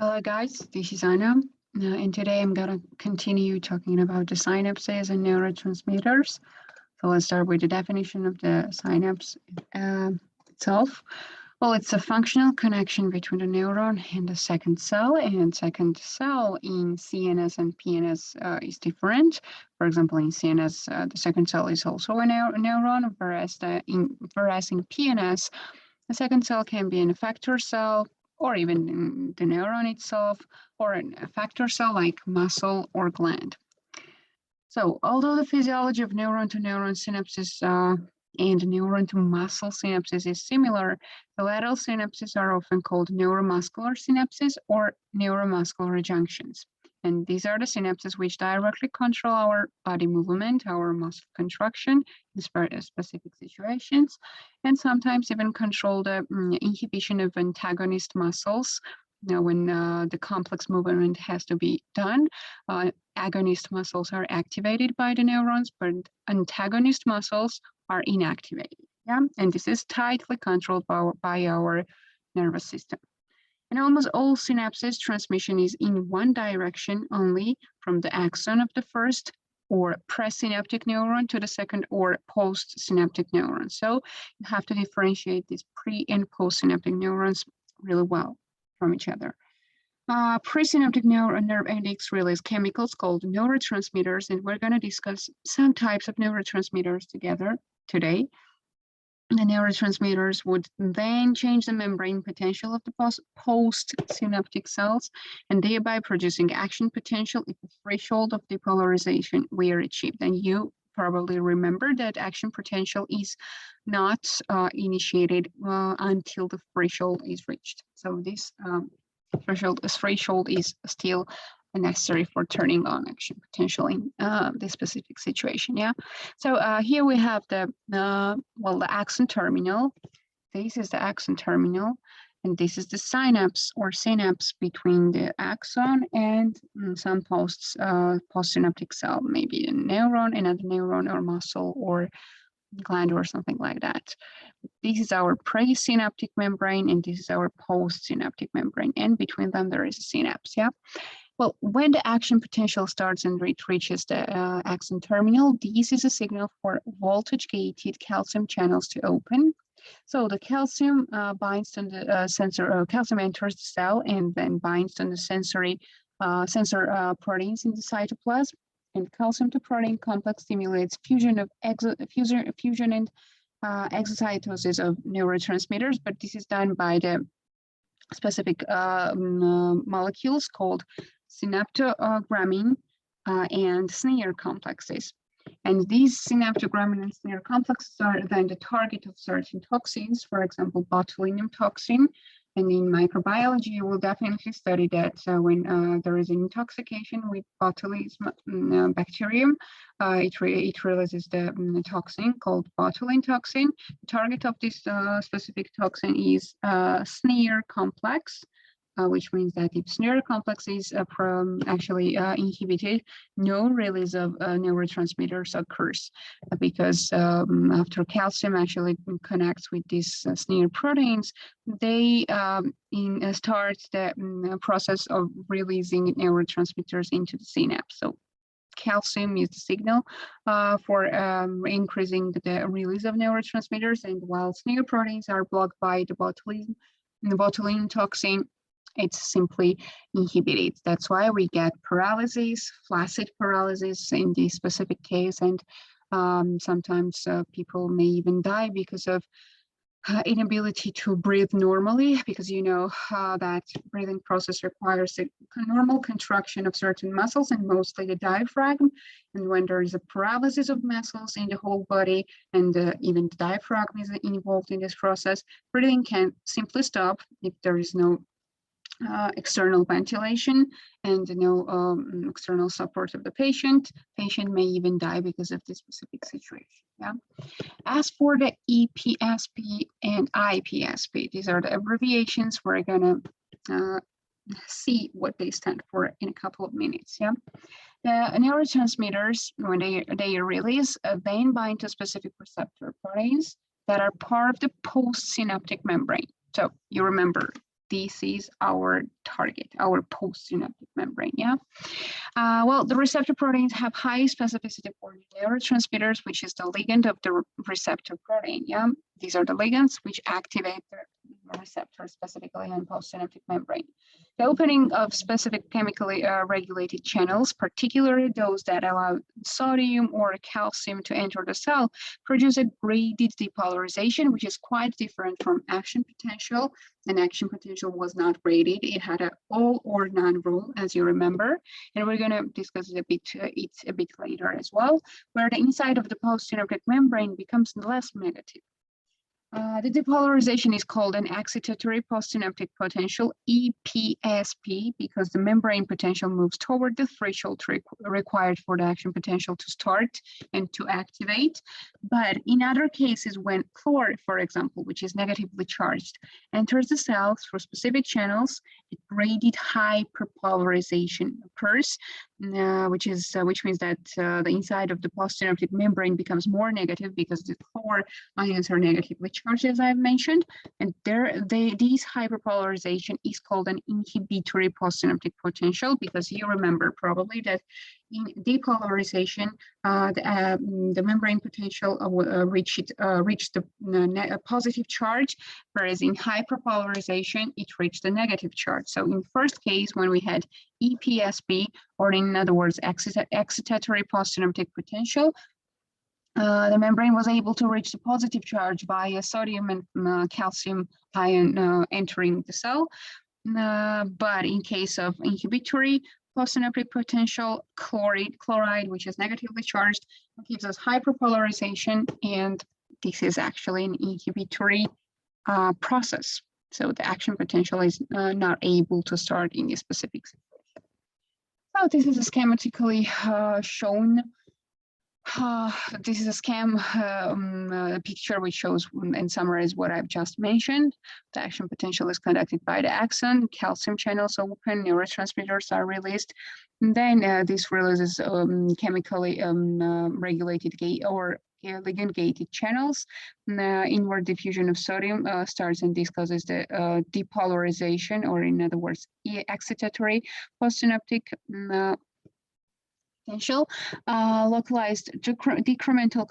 Hello guys, this is Anna, and today I'm gonna continue talking about the synapses and neurotransmitters. So let's start with the definition of the synapse itself. Well, it's a functional connection between the neuron and the second cell, and second cell in CNS and PNS is different. For example, in CNS, the second cell is also a neuron, whereas in PNS, the second cell can be an effector cell, or even the neuron itself, or an effector cell like muscle or gland. So although the physiology of neuron to neuron synapses and neuron to muscle synapses is similar, the lateral synapses are often called neuromuscular synapses or neuromuscular junctions. And these are the synapses which directly control our body movement, our muscle contraction in specific situations, and sometimes even control the inhibition of antagonist muscles. When the complex movement has to be done, agonist muscles are activated by the neurons, but antagonist muscles are inactivated. Yeah, and this is tightly controlled by our nervous system. In almost all synapses, transmission is in one direction only, from the axon of the first or presynaptic neuron to the second or postsynaptic neuron. So you have to differentiate these pre and postsynaptic neurons really well from each other. Presynaptic nerve endings release chemicals called neurotransmitters, and we're going to discuss some types of neurotransmitters together today. The neurotransmitters would then change the membrane potential of the postsynaptic cells, and thereby producing action potential if the threshold of depolarization were achieved. And you probably remember that action potential is not initiated until the threshold is reached. So this threshold is still necessary for turning on action potential in this specific situation. Yeah. So here we have the axon terminal. This is the axon terminal, and this is the synapse or synapse between the axon and some postsynaptic cell, maybe a neuron, another neuron, or muscle, or gland, or something like that. This is our presynaptic membrane, and this is our postsynaptic membrane, and between them there is a synapse. Yeah. Well, when the action potential starts and it reaches the axon terminal, this is a signal for voltage-gated calcium channels to open. So the calcium binds to the sensor. Calcium enters the cell and then binds to the sensor proteins in the cytoplasm. And calcium to protein complex stimulates fusion and exocytosis of neurotransmitters, but this is done by the specific molecules called synaptogramine and SNIR complexes. And these synaptogramine and SNIR complexes are then the target of certain toxins, for example, botulinum toxin. And in microbiology, you will definitely study that when there is an intoxication with botulism bacterium, it releases the toxin called botulin toxin. The target of this specific toxin is SNIR complex, which means that if SNIR complex is actually inhibited, no release of neurotransmitters occurs because after calcium actually connects with these SNIR proteins, they start the process of releasing neurotransmitters into the synapse. So calcium is the signal for increasing the release of neurotransmitters, and while SNIR proteins are blocked by the botulinum toxin, it's simply inhibited. That's why we get paralysis, flaccid paralysis in this specific case, and sometimes people may even die because of inability to breathe normally, because you know that breathing process requires a normal contraction of certain muscles and mostly the diaphragm. And when there is a paralysis of muscles in the whole body and even the diaphragm is involved in this process, breathing can simply stop if there is no external ventilation and no external support of the patient. Patient may even die because of this specific situation. Yeah. As for the EPSP and IPSP, these are the abbreviations. We're gonna see what they stand for in a couple of minutes. Yeah. The neurotransmitters, when they release, they bind to specific receptor proteins that are part of the postsynaptic membrane. So you remember, this is our target, our postsynaptic membrane, yeah? Well, the receptor proteins have high specificity for neurotransmitters, which is the ligand of the receptor protein, yeah? These are the ligands which activate the receptor specifically on postsynaptic membrane. The opening of specific chemically regulated channels, particularly those that allow sodium or calcium to enter the cell, produce a graded depolarization, which is quite different from action potential. And action potential was not graded. It had an all or none rule, as you remember. And we're going to discuss it a bit later as well, where the inside of the postsynaptic membrane becomes less negative. The depolarization is called an excitatory postsynaptic potential, EPSP, because the membrane potential moves toward the threshold required for the action potential to start and to activate. But in other cases, when chloride, for example, which is negatively charged, enters the cell through specific channels, a graded hyperpolarization occurs, which means that the inside of the postsynaptic membrane becomes more negative because the chlor ions are negatively charged, as I've mentioned, and these hyperpolarization is called an inhibitory postsynaptic potential, because you remember probably that in depolarization, the membrane potential reached the positive charge, whereas in hyperpolarization, it reached the negative charge. So in first case, when we had EPSP, or in other words, excitatory postsynaptic potential, the membrane was able to reach the positive charge by a sodium and calcium ion entering the cell. But in case of inhibitory postsynaptic potential, chloride, which is negatively charged, gives us hyperpolarization, and this is actually an inhibitory process. So the action potential is not able to start in a specific situation. So this is schematically shown. This is a picture which shows and summarizes what I've just mentioned. The action potential is conducted by the axon, calcium channels open, neurotransmitters are released. And then this releases chemically regulated or ligand-gated channels. Inward diffusion of sodium starts, and this causes the depolarization, or in other words, excitatory postsynaptic potential. Localized decremental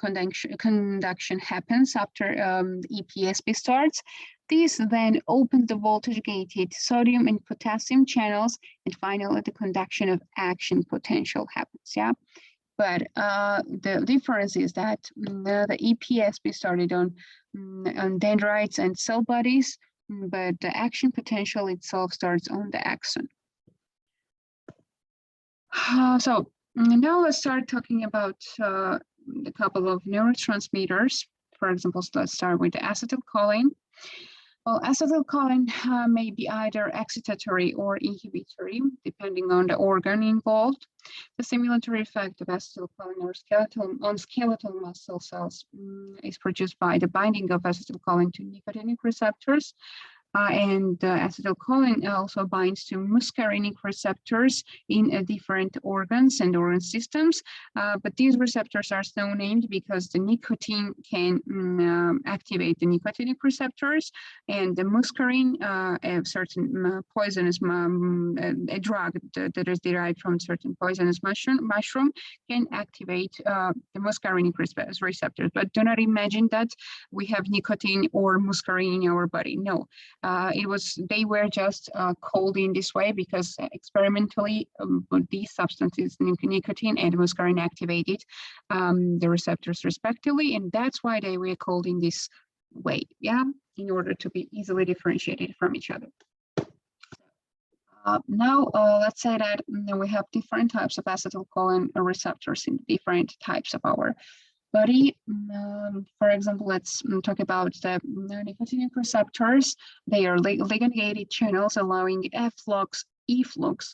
conduction happens after the EPSP starts. This then opens the voltage-gated sodium and potassium channels, and finally the conduction of action potential happens, yeah? But the difference is that the EPSP started on dendrites and cell bodies, but the action potential itself starts on the axon. So now let's start talking about a couple of neurotransmitters. For example, so let's start with the acetylcholine. Well, acetylcholine may be either excitatory or inhibitory, depending on the organ involved. The stimulatory effect of acetylcholine on skeletal muscle cells is produced by the binding of acetylcholine to nicotinic receptors. And acetylcholine also binds to muscarinic receptors in different organs and organ systems. But these receptors are so named because the nicotine can activate the nicotinic receptors, and the muscarine, a certain poisonous a drug that is derived from certain poisonous mushroom, can activate the muscarinic receptors. But do not imagine that we have nicotine or muscarine in our body. No. They were just called in this way because experimentally these substances, nicotine and muscarine, activated the receptors respectively, and that's why they were called in this way, yeah, in order to be easily differentiated from each other. Now, let's say that we have different types of acetylcholine receptors in different types of our body. For example, let's talk about the nicotinic receptors. They are ligand-gated channels allowing efflux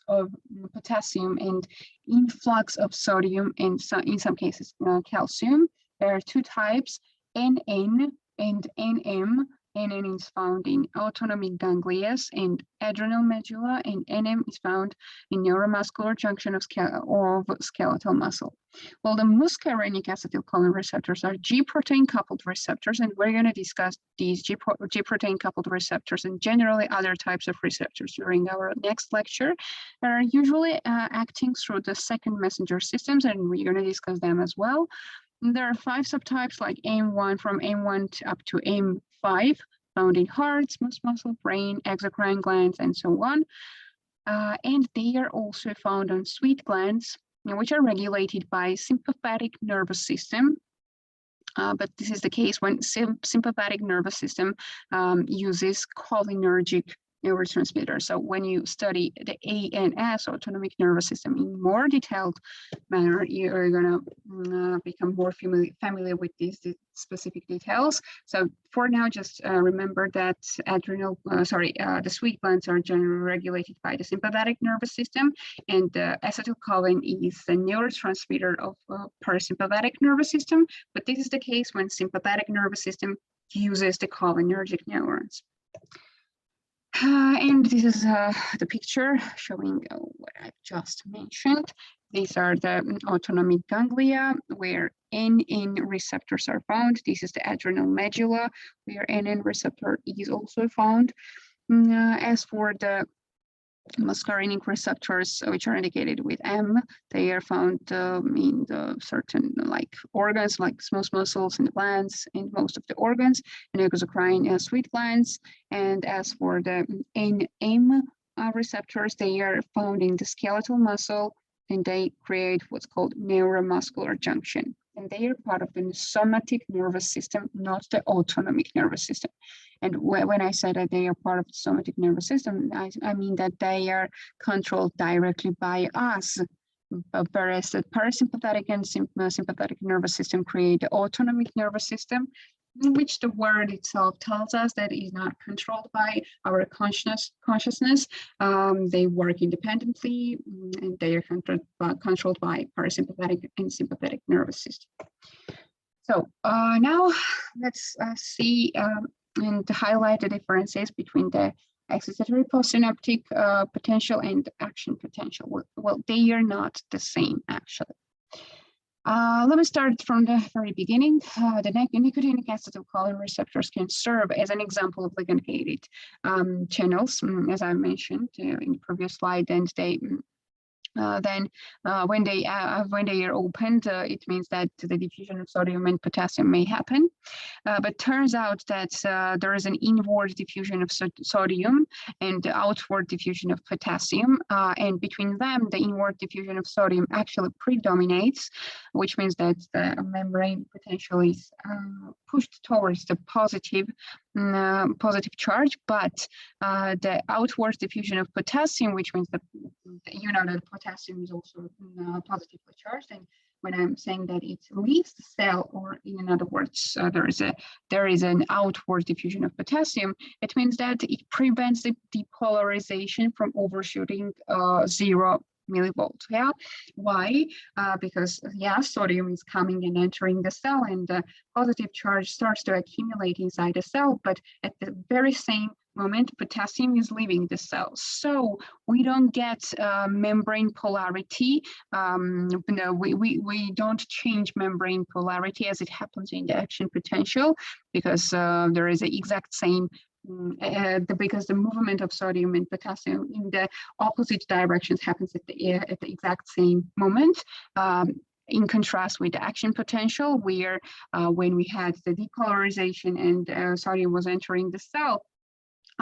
of potassium and influx of sodium and in some cases calcium. There are two types, NN and NM. NN is found in autonomic ganglia and adrenal medulla, and NM is found in neuromuscular junction of skeletal muscle. Well, the muscarinic acetylcholine receptors are G protein coupled receptors, and we're going to discuss these G protein coupled receptors and generally other types of receptors during our next lecture. They are usually acting through the second messenger systems, and we're going to discuss them as well. And there are 5 subtypes like AM1 from AM1 up to AM5 found in heart, smooth muscle, brain, exocrine glands, and so on. And they are also found on sweet glands, which are regulated by sympathetic nervous system. But this is the case when sympathetic nervous system uses cholinergic neurotransmitters. So when you study the ANS, autonomic nervous system, in more detailed manner, you're going to become more familiar with these specific details. So for now, just remember that the sweet glands are generally regulated by the sympathetic nervous system, and acetylcholine is the neurotransmitter of parasympathetic nervous system. But this is the case when sympathetic nervous system uses the cholinergic neurons. And this is the picture showing what I've just mentioned. These are the autonomic ganglia where NN receptors are found. This is the adrenal medulla where NN receptor is also found. As for the muscarinic receptors, which are indicated with M, they are found in the certain organs like smooth muscles and glands in most of the organs, and exocrine sweet glands. And as for the NM receptors, they are found in the skeletal muscle, and they create what's called neuromuscular junction. And they are part of the somatic nervous system, not the autonomic nervous system. And when I say that they are part of the somatic nervous system, I mean that they are controlled directly by us. Whereas the parasympathetic and sympathetic nervous system create the autonomic nervous system, which the word itself tells us that is not controlled by our consciousness. They work independently, and they are controlled by parasympathetic and sympathetic nervous system. So now let's see and highlight the differences between the excitatory postsynaptic potential and action potential. Well, they are not the same, actually. Let me start from the very beginning. The nicotinic acetylcholine receptors can serve as an example of ligand-gated channels, as I mentioned in the previous slide, and they when they are opened, it means that the diffusion of sodium and potassium may happen. But turns out that there is an inward diffusion of sodium and outward diffusion of potassium. And between them, the inward diffusion of sodium actually predominates, which means that the membrane potential is pushed towards the positive charge, but the outward diffusion of potassium, which means that that potassium is also positively charged. And when I'm saying that it leaves the cell, or in other words, there is an outward diffusion of potassium, it means that it prevents the depolarization from overshooting 0 millivolts. Yeah, why? Because sodium is coming and entering the cell, and the positive charge starts to accumulate inside the cell, but at the very same moment, potassium is leaving the cell. So we don't get membrane polarity. We don't change membrane polarity as it happens in the action potential, because there is the exact same because the movement of sodium and potassium in the opposite directions happens at the exact same moment. In contrast with the action potential, where when we had the depolarization and sodium was entering the cell,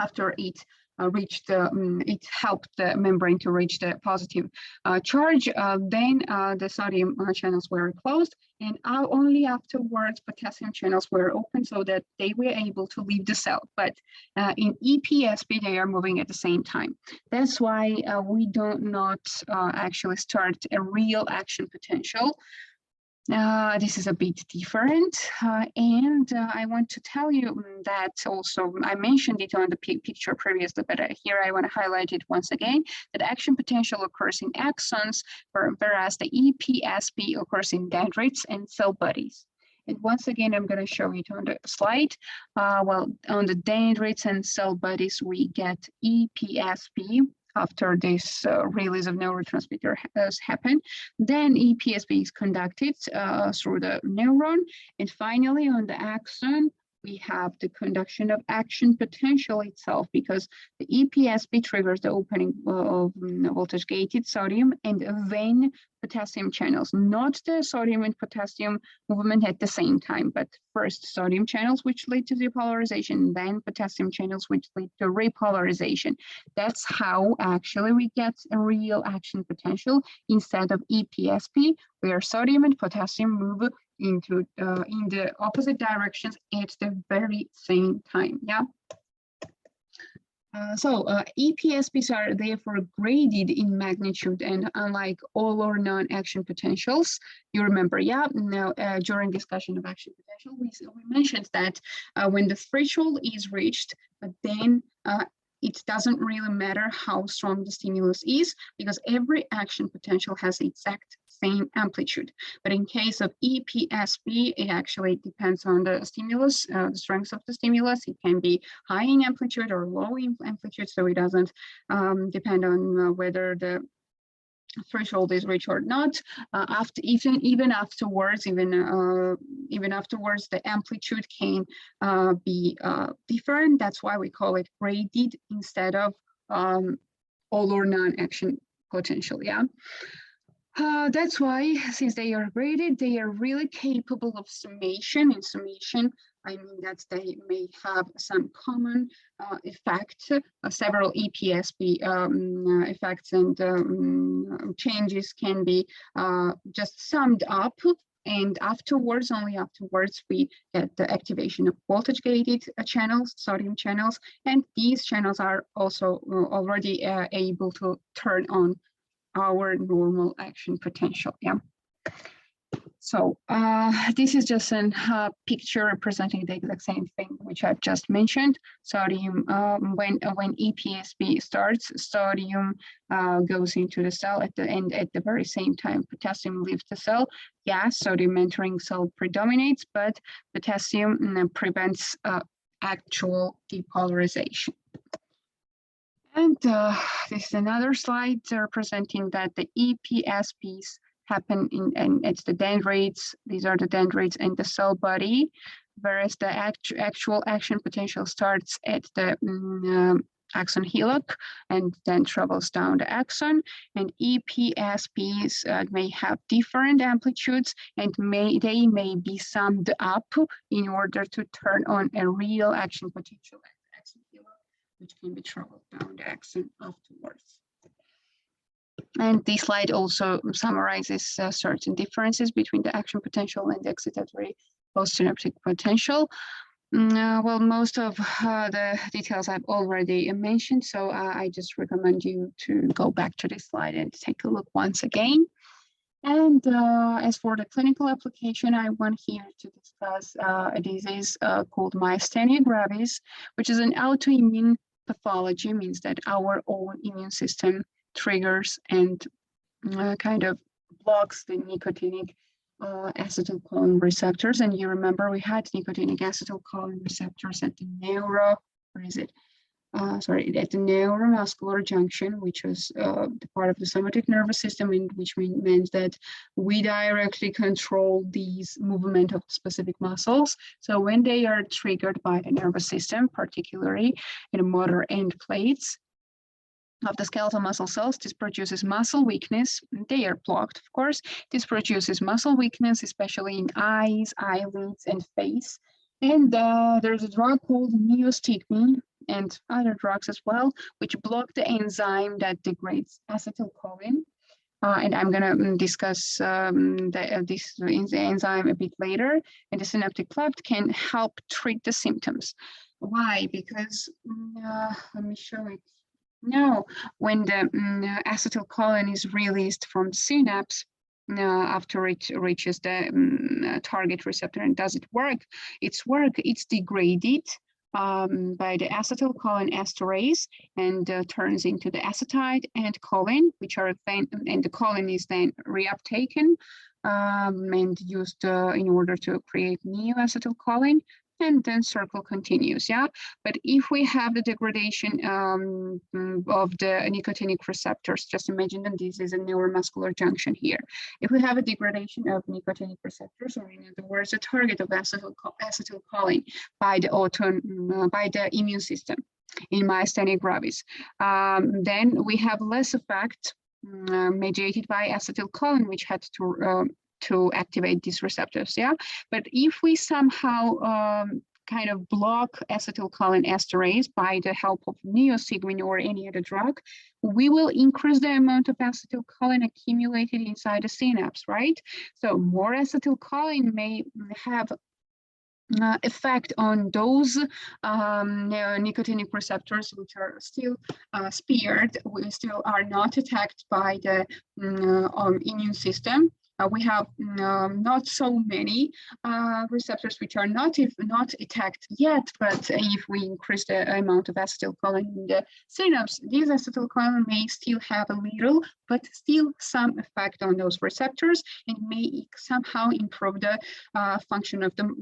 after it it helped the membrane to reach the positive charge, then the sodium channels were closed, and only afterwards potassium channels were open so that they were able to leave the cell. But in EPSP, they are moving at the same time. That's why we do not actually start a real action potential. This is a bit different, and I want to tell you that also, I mentioned it on the picture previously, but here I want to highlight it once again, that action potential occurs in axons, whereas the EPSP occurs in dendrites and cell bodies. And once again, I'm going to show it on the slide. Well, on the dendrites and cell bodies, we get EPSP after this release of neurotransmitter has happened. Then EPSP is conducted through the neuron. And finally, on the axon, we have the conduction of action potential itself, because the EPSP triggers the opening of voltage-gated sodium and then potassium channels, not the sodium and potassium movement at the same time, but first sodium channels, which lead to depolarization, then potassium channels, which lead to repolarization. That's how actually we get a real action potential instead of EPSP, where sodium and potassium move into in the opposite directions at the very same time. Yeah. EPSPs are therefore graded in magnitude, and unlike all or none action potentials, you remember, yeah, now during discussion of action potential, we mentioned that when the threshold is reached, then it doesn't really matter how strong the stimulus is, because every action potential has the exact same amplitude. But in case of EPSP, it actually depends on the stimulus, the strength of the stimulus. It can be high in amplitude or low in amplitude, so it doesn't depend on whether the threshold is reached or not. Even afterwards, the amplitude can be different. That's why we call it graded instead of all or none action potential. Yeah. That's why, since they are graded, they are really capable of summation. In summation, I mean that they may have some common effect. Several EPSP effects and changes can be just summed up. And afterwards, only afterwards, we get the activation of voltage-gated channels, sodium channels, and these channels are also already able to turn on our normal action potential. Yeah. So this is just a picture representing the exact same thing which I've just mentioned. Sodium, when EPSP starts, sodium goes into the cell at the end. At the very same time, potassium leaves the cell. Yes, sodium entering cell predominates, but potassium prevents actual depolarization. And this is another slide representing that the EPSPs happen and it's the dendrites. These are the dendrites and the cell body, whereas the actual action potential starts at the axon hillock and then travels down the axon. And EPSPs may have different amplitudes, and they may be summed up in order to turn on a real action potential at the axon hillock, which can be traveled down the axon afterwards. And this slide also summarizes certain differences between the action potential and the excitatory postsynaptic potential. Well, most of the details I've already mentioned, so I just recommend you to go back to this slide and take a look once again. And as for the clinical application, I want here to discuss a disease called myasthenia gravis, which is an autoimmune pathology, means that our own immune system triggers and kind of blocks the nicotinic acetylcholine receptors. And you remember we had nicotinic acetylcholine receptors at the at the neuromuscular junction, which was the part of the somatic nervous system, and which means that we directly control these movement of specific muscles. So when they are triggered by the nervous system, particularly in the motor end plates of the skeletal muscle cells, this produces muscle weakness. They are blocked, of course. This produces muscle weakness, especially in eyes, eyelids, and face. And there's a drug called neostigmine and other drugs as well, which block the enzyme that degrades acetylcholine. And I'm going to discuss this enzyme a bit later. And the synaptic cleft can help treat the symptoms. Why? Because, let me show it. Now, when the acetylcholine is released from the synapse, after it reaches the target receptor and does it work, it's degraded by the acetylcholine esterase and turns into the acetyl and choline, which are then, and the choline is then reuptaken and used in order to create neo-acetylcholine, and then circle continues, yeah? But if we have the degradation of the nicotinic receptors, just imagine that this is a neuromuscular junction here. If we have a degradation of nicotinic receptors, or in other words, a target of acetylcholine by the immune system in myasthenia gravis, then we have less effect mediated by acetylcholine, which had to activate these receptors, yeah? But if we somehow kind of block acetylcholine esterase by the help of neostigmine or any other drug, we will increase the amount of acetylcholine accumulated inside the synapse, right? So more acetylcholine may have effect on those nicotinic receptors which are still spared, we still are not attacked by the immune system. We have not so many receptors which are not attacked yet, but if we increase the amount of acetylcholine in the synapse, these acetylcholine may still have a little, but still some effect on those receptors, and may somehow improve the function of the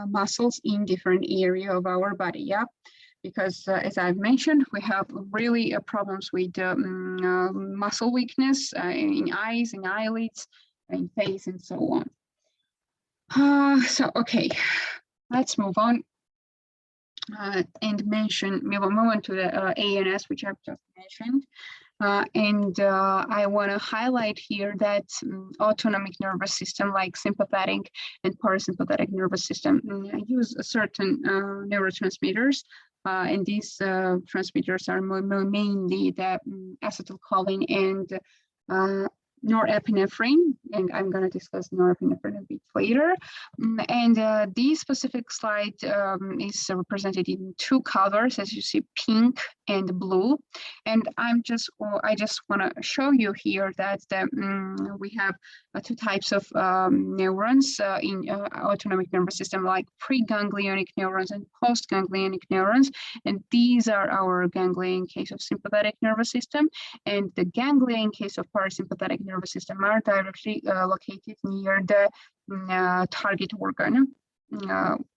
muscles in different area of our body, yeah? Because as I've mentioned, we have really problems with muscle weakness in eyes, in eyelids, in face, and so on. So, okay, let's move on and move on to the ANS, which I've just mentioned. I want to highlight here that autonomic nervous system, like sympathetic and parasympathetic nervous system, use certain neurotransmitters, and these transmitters are mainly the acetylcholine and norepinephrine, and I'm going to discuss norepinephrine a bit later. And this specific slide is represented in two colors, as you see, pink and blue. And I just want to show you here that we have two types of neurons in autonomic nervous system, like preganglionic neurons and postganglionic neurons. And these are our ganglia in case of sympathetic nervous system, and the ganglia in case of parasympathetic nervous system are directly located near the target organ,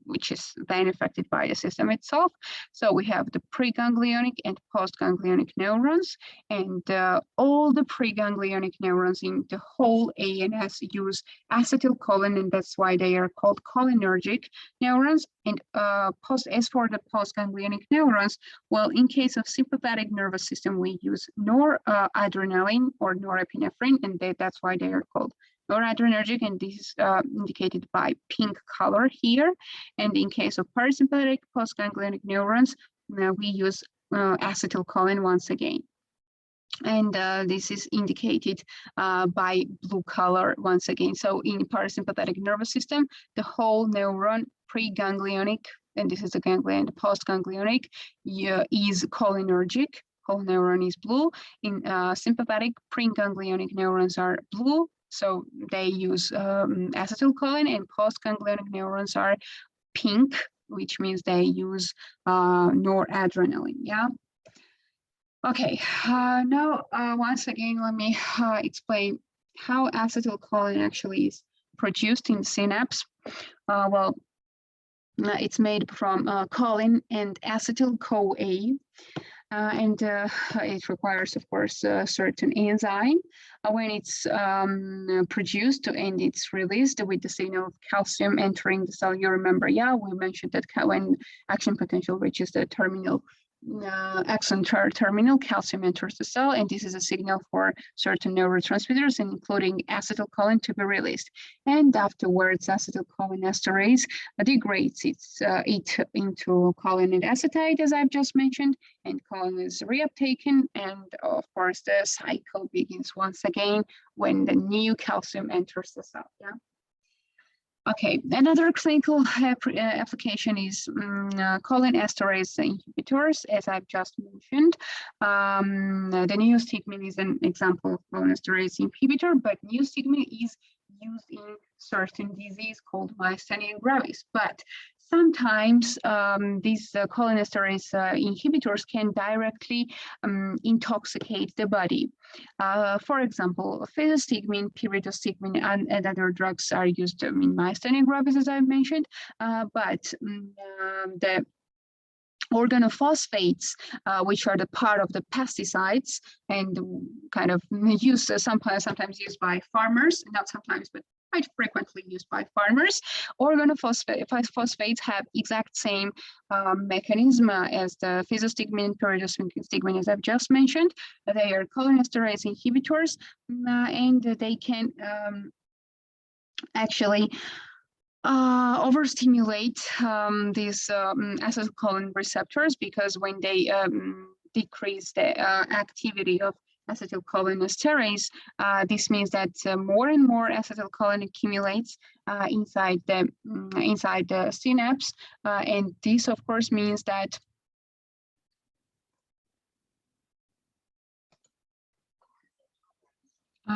which is then affected by the system itself. So we have the preganglionic and postganglionic neurons, and all the preganglionic neurons in the whole ANS use acetylcholine, and that's why they are called cholinergic neurons. And as for the postganglionic neurons, well, in case of sympathetic nervous system, we use noradrenaline or norepinephrine, and that's why they are called noradrenergic, and this is indicated by pink color here. And in case of parasympathetic postganglionic neurons, we use acetylcholine once again. And this is indicated by blue color once again. So in parasympathetic nervous system, the whole neuron, preganglionic, and this is the ganglia and the postganglionic, is cholinergic. Whole neuron is blue. In sympathetic, preganglionic neurons are blue, so they use acetylcholine, and postganglionic neurons are pink, which means they use noradrenaline, yeah? Okay, now once again, let me explain how acetylcholine actually is produced in synapse. Well, it's made from choline and acetyl-CoA. And it requires, of course, a certain enzyme when it's produced and it's released with the signal of calcium entering the cell. You remember, yeah, we mentioned that when action potential reaches the terminal axon terminal, calcium enters the cell, and this is a signal for certain neurotransmitters, including acetylcholine, to be released. And afterwards, acetylcholine esterase degrades it into choline and acetate, as I've just mentioned, and choline is reuptaken, and of course, the cycle begins once again when the new calcium enters the cell. Yeah. Okay, another clinical application is choline esterase inhibitors, as I've just mentioned. The neostigmine is an example of choline esterase inhibitor, but neostigmine is used in certain disease called myasthenia gravis. But sometimes these cholinesterase inhibitors can directly intoxicate the body. For example, physostigmine, pyridostigmine, and other drugs are used in myasthenia gravis, as I mentioned, but the organophosphates, which are the part of the pesticides and kind of used sometimes used by farmers, not sometimes, but quite frequently used by farmers. Organophosphates have exact same mechanism as the physostigmine, pyridostigmine, as I've just mentioned. They are cholinesterase inhibitors, and they can actually overstimulate these acetylcholine receptors, because when they decrease the activity of acetylcholinesterase, this means that more and more acetylcholine accumulates inside the synapse, and this of course means that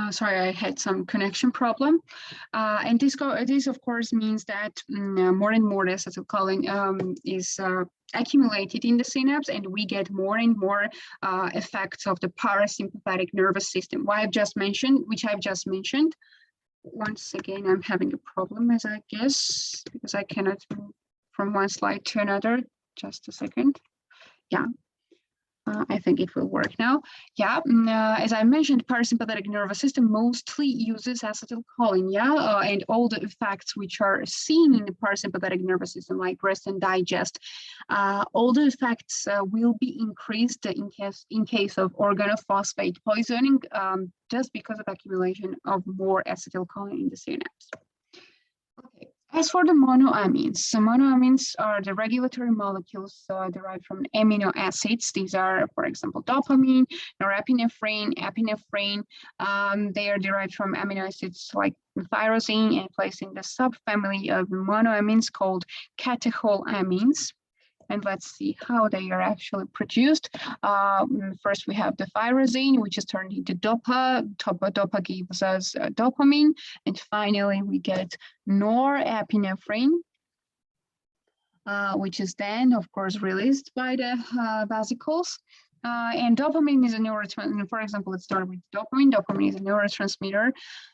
sorry, I had some connection problem. And this of course means that more and more acetylcholine is accumulated in the synapse, and we get more and more effects of the parasympathetic nervous system, which I've just mentioned. Once again, I'm having a problem, as I guess, because I cannot move from one slide to another. Just a second. Yeah. I think it will work now. Yeah, as I mentioned, parasympathetic nervous system mostly uses acetylcholine, and all the effects which are seen in the parasympathetic nervous system, like rest and digest, all the effects will be increased in case of organophosphate poisoning, just because of accumulation of more acetylcholine in the synapse. Okay. As for the monoamines, so monoamines are the regulatory molecules derived from amino acids. These are, for example, dopamine, norepinephrine, epinephrine. They are derived from amino acids like tyrosine and placed in the subfamily of monoamines called catecholamines. And let's see how they are actually produced. First, we have the tyrosine, which is turned into dopa. Dopa gives us dopamine. And finally, we get norepinephrine, which is then, of course, released by the vesicles. And dopamine is a neurotransmitter. For example, let's start with dopamine. Dopamine is a neurotransmitter.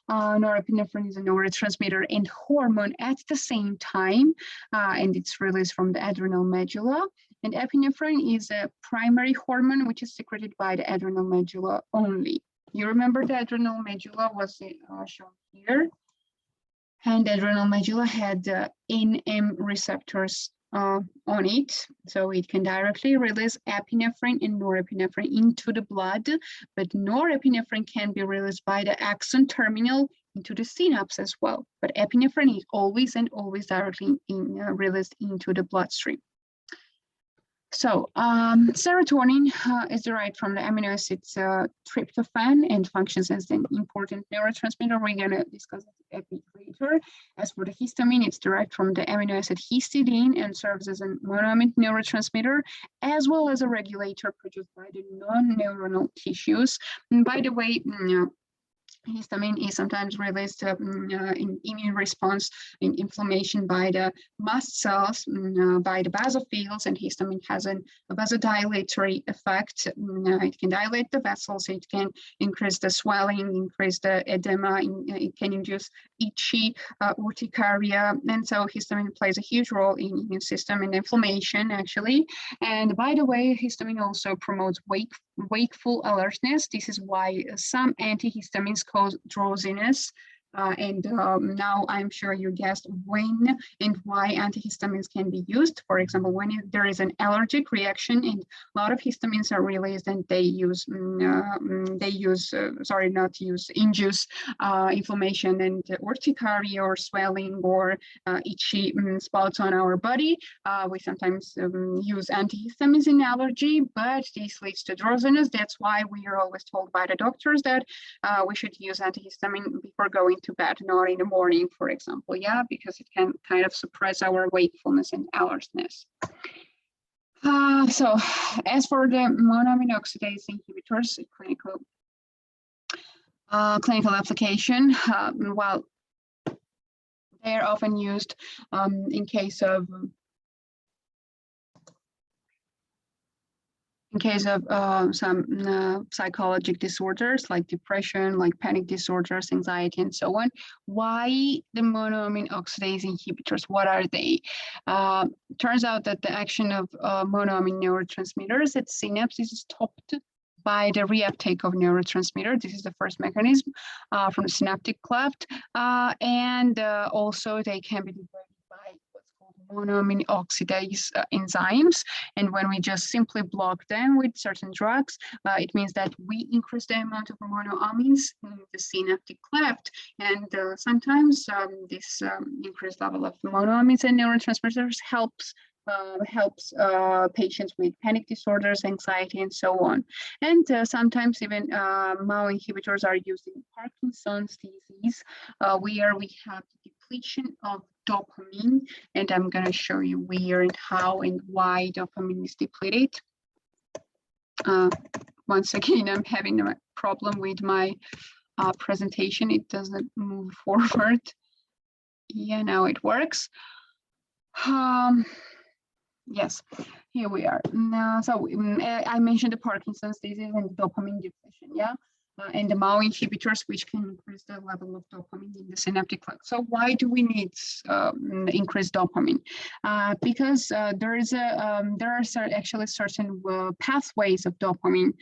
Norepinephrine is a neurotransmitter and hormone at the same time, and it's released from the adrenal medulla. And epinephrine is a primary hormone, which is secreted by the adrenal medulla only. You remember the adrenal medulla was shown here, and the adrenal medulla had NM receptors on it, so it can directly release epinephrine and norepinephrine into the blood, but norepinephrine can be released by the axon terminal into the synapse as well, but epinephrine is always directly released into the bloodstream. So serotonin is derived from the amino acids tryptophan and functions as an important neurotransmitter. We're going to discuss it a bit later. As for the histamine, it's derived from the amino acid histidine and serves as a monoamine neurotransmitter, as well as a regulator produced by the non-neuronal tissues. And by the way, histamine is sometimes released in immune response in inflammation by the mast cells, by the basophils, and histamine has a vasodilatory effect. It can dilate the vessels, it can increase the swelling, increase the edema, it can induce itchy urticaria, and so histamine plays a huge role in immune system and inflammation, actually. And by the way, histamine also promotes wakeful alertness. This is why some antihistamines cause drowsiness. Now I'm sure you guessed when and why antihistamines can be used. For example, when there is an allergic reaction and a lot of histamines are released, and induce inflammation and urticaria or swelling or itchy spots on our body. We sometimes use antihistamines in allergy, but this leads to drowsiness. That's why we are always told by the doctors that we should use antihistamine before going to bed, not in the morning, for example, because it can kind of suppress our wakefulness and alertness. So as for the monoamine oxidase inhibitors, clinical application, well, They are often used in case of some psychological disorders like depression, like panic disorders, anxiety, and so on. Why the monoamine oxidase inhibitors? What are they? Turns out that the action of monoamine neurotransmitters at synapse is stopped by the reuptake of neurotransmitter. This is the first mechanism from the synaptic cleft. And also they can be degraded by what's called monoamine oxidase enzymes. And when we just simply block them with certain drugs, it means that we increase the amount of monoamines in the synaptic cleft. And sometimes this increased level of monoamines and neurotransmitters helps patients with panic disorders, anxiety, and so on. And sometimes even MAO inhibitors are used in Parkinson's disease, where we have the depletion of dopamine. And I'm going to show you where and how and why dopamine is depleted. Once again, I'm having a problem with my presentation. It doesn't move forward. Yeah, now it works. Yes, here we are. Now, so I mentioned the Parkinson's disease and dopamine depletion, yeah, and the MAO inhibitors, which can increase the level of dopamine in the synaptic cleft. So why do we need increased dopamine? Because there are actually certain pathways of dopamine,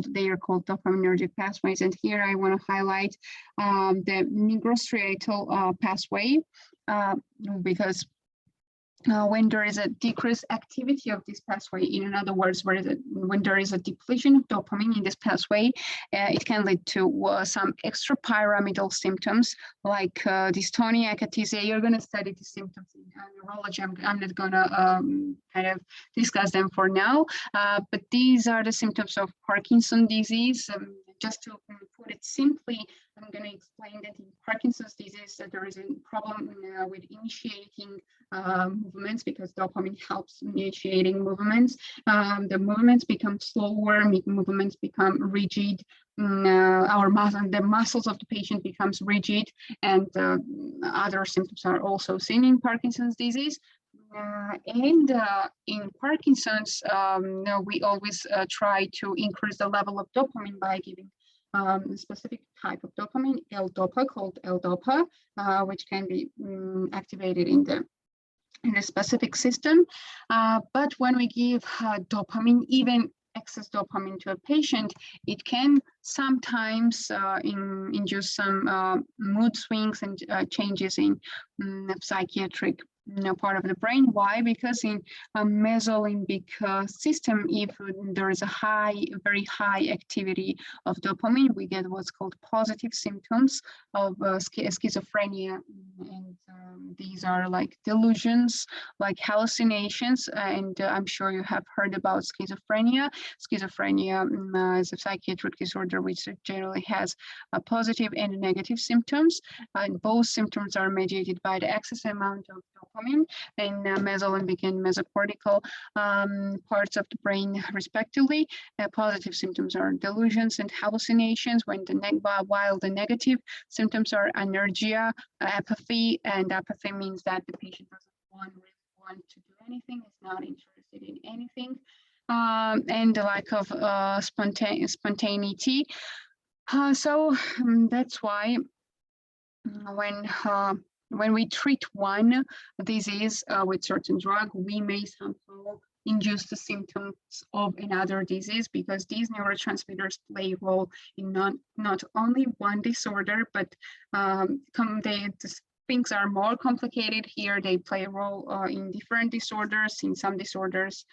they are called dopaminergic pathways. And here I want to highlight the nigrostriatal pathway because when there is a decreased activity of this pathway, in other words, when there is a depletion of dopamine in this pathway, it can lead to some extrapyramidal symptoms like dystonia, akathisia. You're going to study the symptoms in neurology. I'm not going to kind of discuss them for now, but these are the symptoms of Parkinson's disease. Just to put it simply, I'm going to explain that in Parkinson's disease that there is a problem with initiating movements because dopamine helps initiating movements. The movements become slower, movements become rigid. The muscles of the patient becomes rigid, and other symptoms are also seen in Parkinson's disease. In Parkinson's, we always try to increase the level of dopamine by giving a specific type of dopamine, L-DOPA, called L-DOPA, which can be activated in the specific system. But when we give dopamine, even excess dopamine to a patient, it can sometimes induce some mood swings and changes in psychiatric part of the brain. Why? Because in a mesolimbic system, if there is a very high activity of dopamine, we get what's called positive symptoms of schizophrenia. And these are like delusions, like hallucinations. And I'm sure you have heard about schizophrenia. Schizophrenia is a psychiatric disorder which generally has a positive and negative symptoms. And both symptoms are mediated by the excess amount of dopamine in mesolimbic and mesocortical parts of the brain, respectively. Positive symptoms are delusions and hallucinations, while the negative symptoms are anergia, apathy, and apathy means that the patient doesn't really want to do anything, is not interested in anything, and the lack of spontaneity. So that's why when we treat one disease with certain drug, we may somehow induce the symptoms of another disease, because these neurotransmitters play a role in not only one disorder, but things are more complicated here. They play a role in different disorders. In some disorders,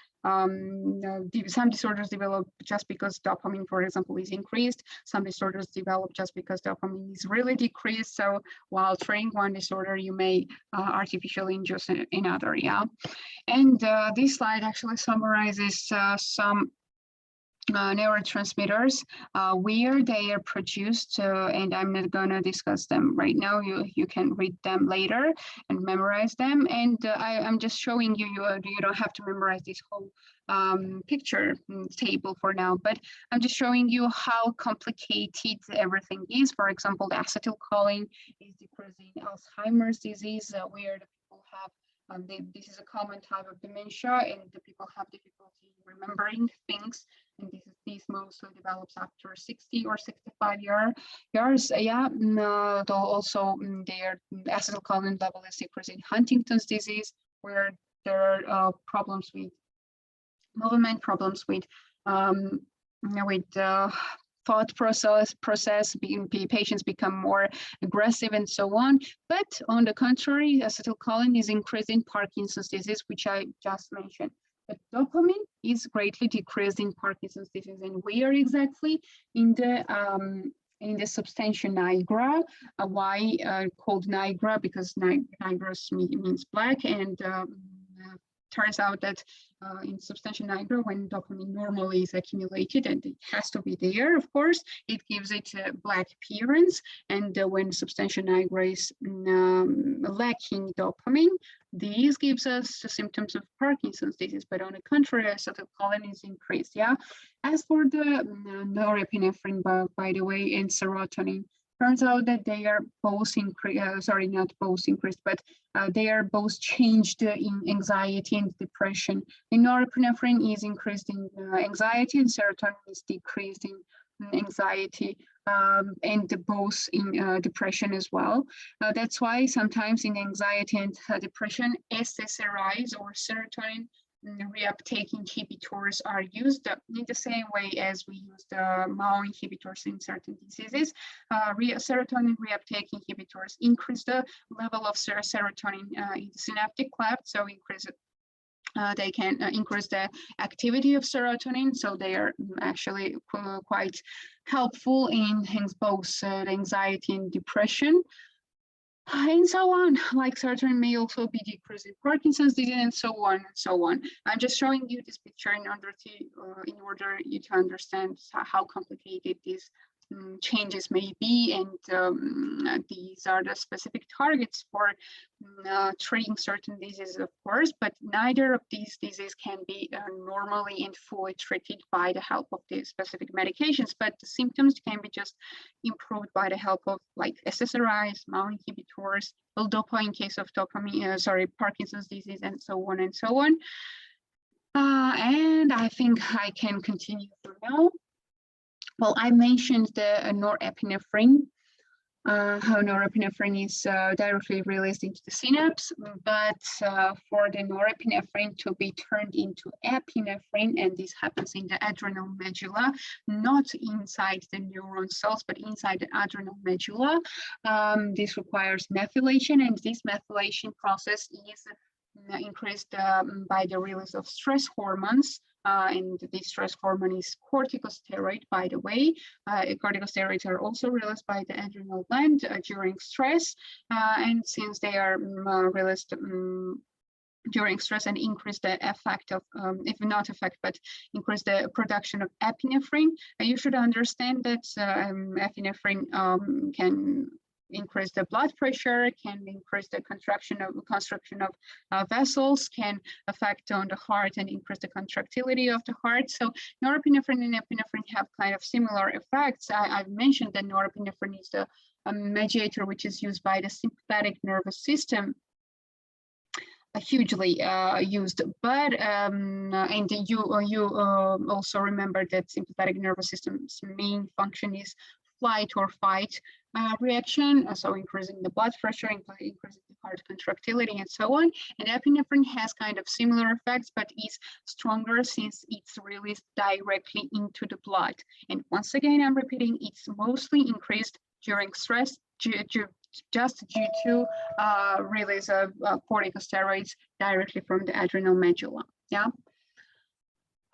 develop just because dopamine, for example, is increased. Some disorders develop just because dopamine is really decreased. So while treating one disorder, you may artificially induce another. Yeah, and this slide actually summarizes some neurotransmitters, where they are produced, and I'm not going to discuss them right now. You can read them later and memorize them. And I'm just showing you, you don't have to memorize this whole picture table for now, but I'm just showing you how complicated everything is. For example, the acetylcholine is decreasing Alzheimer's disease, where the people have this is a common type of dementia, and the people have difficulty remembering things. And this mostly develops after 60 or 65 years. Yeah, though also their acetylcholine level is decreasing. Huntington's disease, where there are problems with movement, problems with thought process, patients become more aggressive and so on. But on the contrary, acetylcholine is increasing Parkinson's disease, which I just mentioned. But dopamine is greatly decreased in Parkinson's disease. And where exactly? In the substantia nigra. Why called nigra? Because nigra means black, and turns out that in substantia nigra, when dopamine normally is accumulated, and it has to be there, of course, it gives it a black appearance. And when substantia nigra is lacking dopamine, these gives us the symptoms of Parkinson's disease. But on the contrary, acetylcholine is increased. Yeah. As for the norepinephrine, by the way, and serotonin, turns out that they are both increased, sorry, not both increased, but they are both changed in anxiety and depression. The norepinephrine is increased in anxiety, and serotonin is decreased in anxiety, and both in depression as well. That's why sometimes in anxiety and depression, SSRIs or serotonin reuptake inhibitors are used in the same way as we use the MAO inhibitors in certain diseases. Serotonin reuptake inhibitors increase the level of serotonin in the synaptic cleft, so they can increase the activity of serotonin, so they are actually quite helpful in both anxiety and depression. And so on, like serotonin may also be decreased in Parkinson's disease, and so on and so on. I'm just showing you this picture in order you to understand how complicated these changes may be, and these are the specific targets for treating certain diseases, of course, but neither of these diseases can be normally and fully treated by the help of the specific medications, but the symptoms can be just improved by the help of like SSRIs, MAO inhibitors, L-DOPA in case of Parkinson's disease, and so on and so on. And I think I can continue for now. Well, I mentioned the norepinephrine, how norepinephrine is directly released into the synapse, but for the norepinephrine to be turned into epinephrine, and this happens in the adrenal medulla, not inside the neuron cells, but inside the adrenal medulla. This requires methylation, and this methylation process is increased by the release of stress hormones. And the stress hormone is corticosteroid, by the way. Corticosteroids are also released by the adrenal gland during stress. And since they are released during stress and increase the effect of, if not effect, but increase the production of epinephrine, you should understand that epinephrine can increase the blood pressure, can increase the construction of vessels, can affect on the heart and increase the contractility of the heart. So norepinephrine and epinephrine have kind of similar effects. I've mentioned that norepinephrine is the mediator which is used by the sympathetic nervous system, hugely used, but and you also remember that sympathetic nervous system's main function is flight or fight reaction, so increasing the blood pressure, increasing the heart contractility, and so on. And epinephrine has kind of similar effects, but is stronger since it's released directly into the blood. And once again, I'm repeating, it's mostly increased during stress, just due to release of corticosteroids directly from the adrenal medulla. Yeah.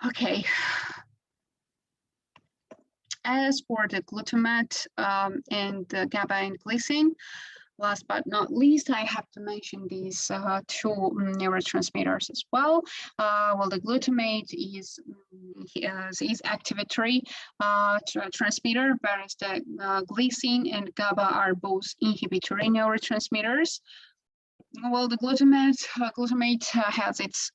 Okay. As for the glutamate and the GABA and glycine, Last but not least, I have to mention these two neurotransmitters as well. Well, the glutamate is activatory transmitter, whereas the glycine and GABA are both inhibitory neurotransmitters. Well, the glutamate has its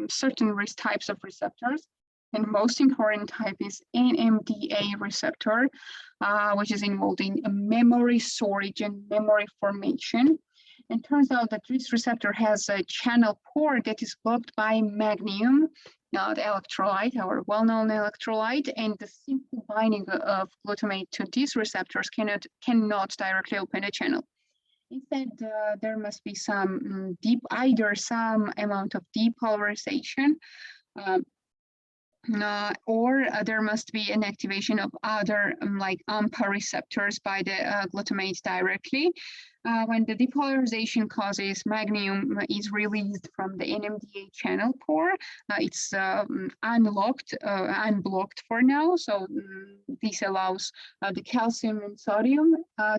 certain types of receptors. And most important type is NMDA receptor, which is involved in memory storage and memory formation. And turns out that this receptor has a channel pore that is blocked by magnesium, the electrolyte, our well-known electrolyte, and the simple binding of glutamate to these receptors cannot directly open a channel. Instead, there must be some either some amount of depolarization, or there must be an activation of other like AMPA receptors by the glutamate directly. When the depolarization causes, magnesium is released from the NMDA channel pore. It's unblocked for now. So this allows the calcium and sodium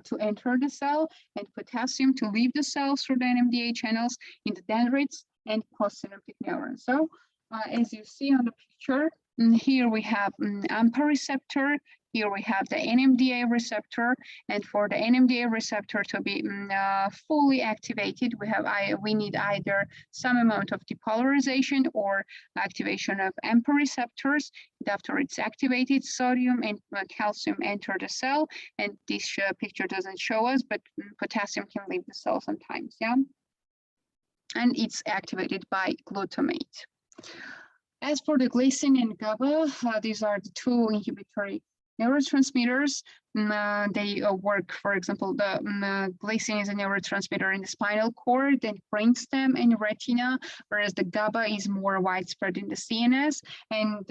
to enter the cell and potassium to leave the cell through the NMDA channels in the dendrites and postsynaptic neurons. So as you see on the picture, here we have AMPA receptor, here we have the NMDA receptor, and for the NMDA receptor to be fully activated, we need either some amount of depolarization or activation of AMPA receptors. And after it's activated, sodium and calcium enter the cell, and this picture doesn't show us, but potassium can leave the cell sometimes, yeah? And it's activated by glutamate. As for the glycine and GABA, these are the two inhibitory neurotransmitters. They work, for example, the glycine is a neurotransmitter in the spinal cord, then brainstem and retina, whereas the GABA is more widespread in the CNS. And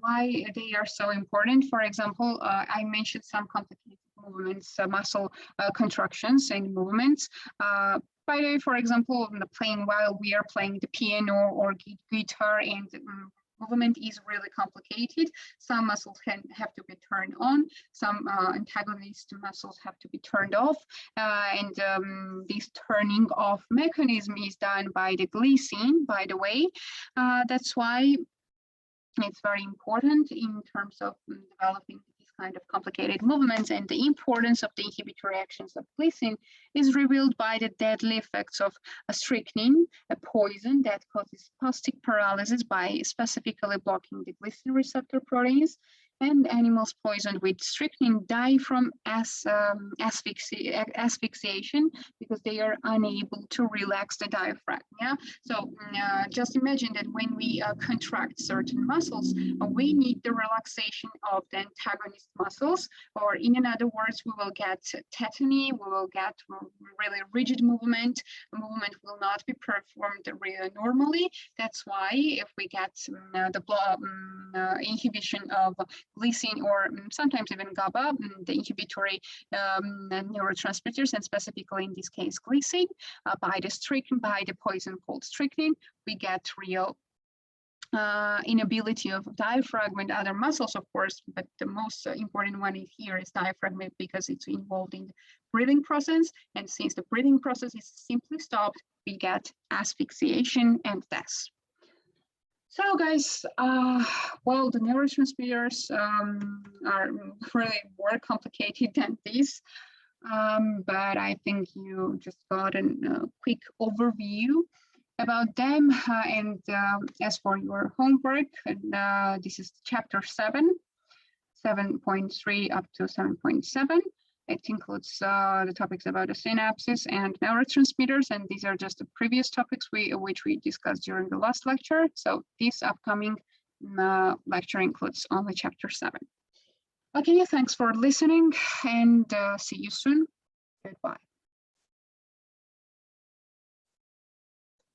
why they are so important, for example, I mentioned some complicated movements, muscle contractions and movements. By the way, for example, while we are playing the piano or guitar, and movement is really complicated. Some muscles have to be turned on, some antagonist muscles have to be turned off, and this turning off mechanism is done by the glycine, by the way. That's why it's very important in terms of developing kind of complicated movements, and the importance of the inhibitory actions of glycine is revealed by the deadly effects of strychnine, a poison that causes spastic paralysis by specifically blocking the glycine receptor proteins. And animals poisoned with strychnine die from asphyxiation because they are unable to relax the diaphragm. Yeah. So just imagine that when we contract certain muscles, we need the relaxation of the antagonist muscles, or in other words, we will get tetany, we will get really rigid movement. The movement will not be performed really normally. That's why if we get the inhibition of glycine, or sometimes even GABA, the inhibitory neurotransmitters, and specifically in this case glycine, by the poison called strychnine, we get real inability of diaphragm and other muscles, of course, but the most important one here is diaphragm, because it's involved in the breathing process, and since the breathing process is simply stopped, we get asphyxiation and death. So guys, well, the neurotransmitters are really more complicated than this, but I think you just got a quick overview about them. And as for your homework, this is chapter 7, 7.3 up to 7.7. It includes the topics about the synapses and neurotransmitters, and these are just the previous topics which we discussed during the last lecture. So this upcoming lecture includes only chapter 7. Okay, thanks for listening, and see you soon. Goodbye.